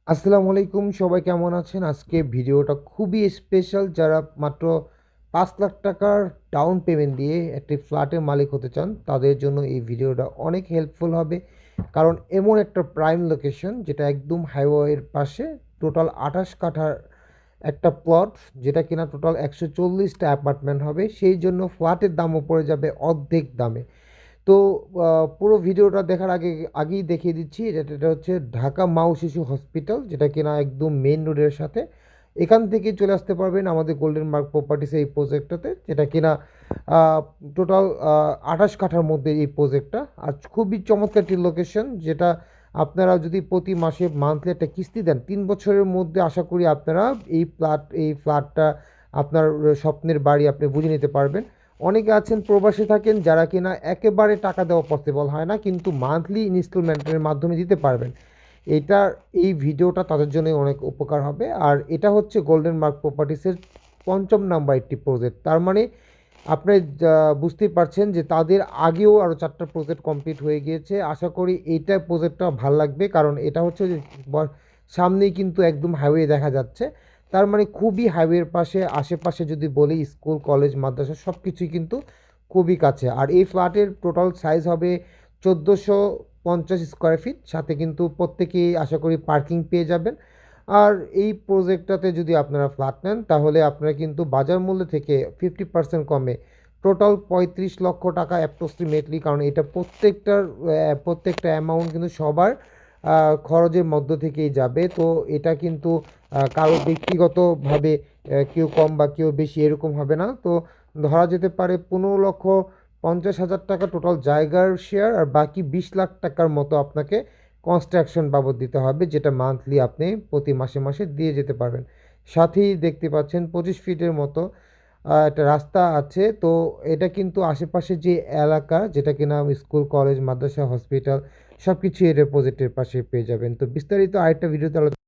আসসালামু আলাইকুম, সবাই কেমন আছেন? আজকে ভিডিওটা খুবই স্পেশাল। যারা মাত্র ৳৫,০০,০০০ ডাউন পেমেন্ট দিয়ে একটি ফ্ল্যাটের মালিক হতে চান, তাদের জন্য এই ভিডিওটা অনেক হেল্পফুল হবে। কারণ এমন একটা প্রাইম লোকেশন যেটা একদম হাইওয়ের পাশে, টোটাল ২৮ কাঠার একটা প্লট, যেটা কিনা টোটাল ১৪০ টা অ্যাপার্টমেন্ট হবে। সেই জন্য ফ্ল্যাটের দামও পড়ে যাবে অর্ধেক দামে। তো পুরো ভিডিওটা দেখার আগেই দেখিয়ে দিচ্ছি, এটা হচ্ছে ঢাকা মাও শিশু হসপিটাল, যেটা কিনা একদম মেইন রোডের সাথে। এখান থেকে চলে আসতে পারবেন আমাদের গোল্ডেন মার্ক প্রপার্টিস এই প্রজেক্টটাতে, যেটা কিনা টোটাল ২৮ কাঠার মধ্যে এই প্রজেক্টটা। আর খুবই চমৎকার একটি লোকেশন, যেটা আপনারা যদি প্রতি মাসে মান্থলি একটা কিস্তি দেন ৩ বছরের মধ্যে, আশা করি আপনারা এই ফ্ল্যাটটা আপনার স্বপ্নের বাড়ি আপনি বুঝে নিতে পারবেন। অনেকে আছেন প্রবাসে থাকেন, যারা কিনা একেবারে টাকা দেওয়া পসিবল হয় না, কিন্তু মান্থলি ইনস্টলমেন্টের মাধ্যমে দিতে পারবেন। এইটার এই ভিডিওটা তাদের জন্য অনেক উপকার হবে। আর এটা হচ্ছে গোল্ডেন মার্ক প্রপার্টিসের ৫ম নাম্বার একটি প্রজেক্ট। তার মানে আপনি বুঝতেই পারছেন যে তাদের আগেও আরও ৪টা প্রজেক্ট কমপ্লিট হয়ে গিয়েছে। আশা করি এইটা প্রজেক্টটা ভাল লাগবে, কারণ এটা হচ্ছে যে সামনেই কিন্তু একদম হাইওয়ে দেখা যাচ্ছে। তার মানে খুবই হাইওয়ের পাশে, আশেপাশে যদি বলি স্কুল, কলেজ, মাদ্রাসা সব কিছুই কিন্তু খুবই কাছে। আর এই ফ্ল্যাটের টোটাল সাইজ হবে ১৪৫০ স্কোয়ার ফিট, সাথে কিন্তু প্রত্যেকেই আশা করি পার্কিং পেয়ে যাবেন। আর এই প্রজেক্টটাতে যদি আপনারা ফ্ল্যাট নেন, তাহলে আপনারা কিন্তু বাজার মূল্য থেকে 50% কমে টোটাল ৩৫ লক্ষ টাকা অ্যাপ্রক্সিমেটলি, কারণ এটা প্রত্যেকটা অ্যামাউন্ট কিন্তু সবার খরচের মধ্য থেকেই যাবে। তো এটা কিন্তু কারো ব্যক্তিগতভাবে কেউ কম বা কেউ বেশি এরকম হবে না। তো ধরা যেতে পারে ১৫,৫০,০০০ টাকা টোটাল জায়গার শেয়ার, আর বাকি ২০ লাখ টাকার মতো আপনাকে কনস্ট্রাকশন বাবদ দিতে হবে, যেটা মান্থলি আপনি প্রতি মাসে মাসে দিয়ে যেতে পারবেন। সাথেই দেখতে পাচ্ছেন ২৫ ফিটের মতো একটা রাস্তা আছে। তো এটা কিন্তু আশেপাশে যে এলাকা, যেটা কিনা স্কুল, কলেজ, মাদ্রাসা, হসপিটাল সব কিছুই এর প্রজেক্টের পাশে পেয়ে যাবেন। তো বিস্তারিত আরেকটা ভিডিওতে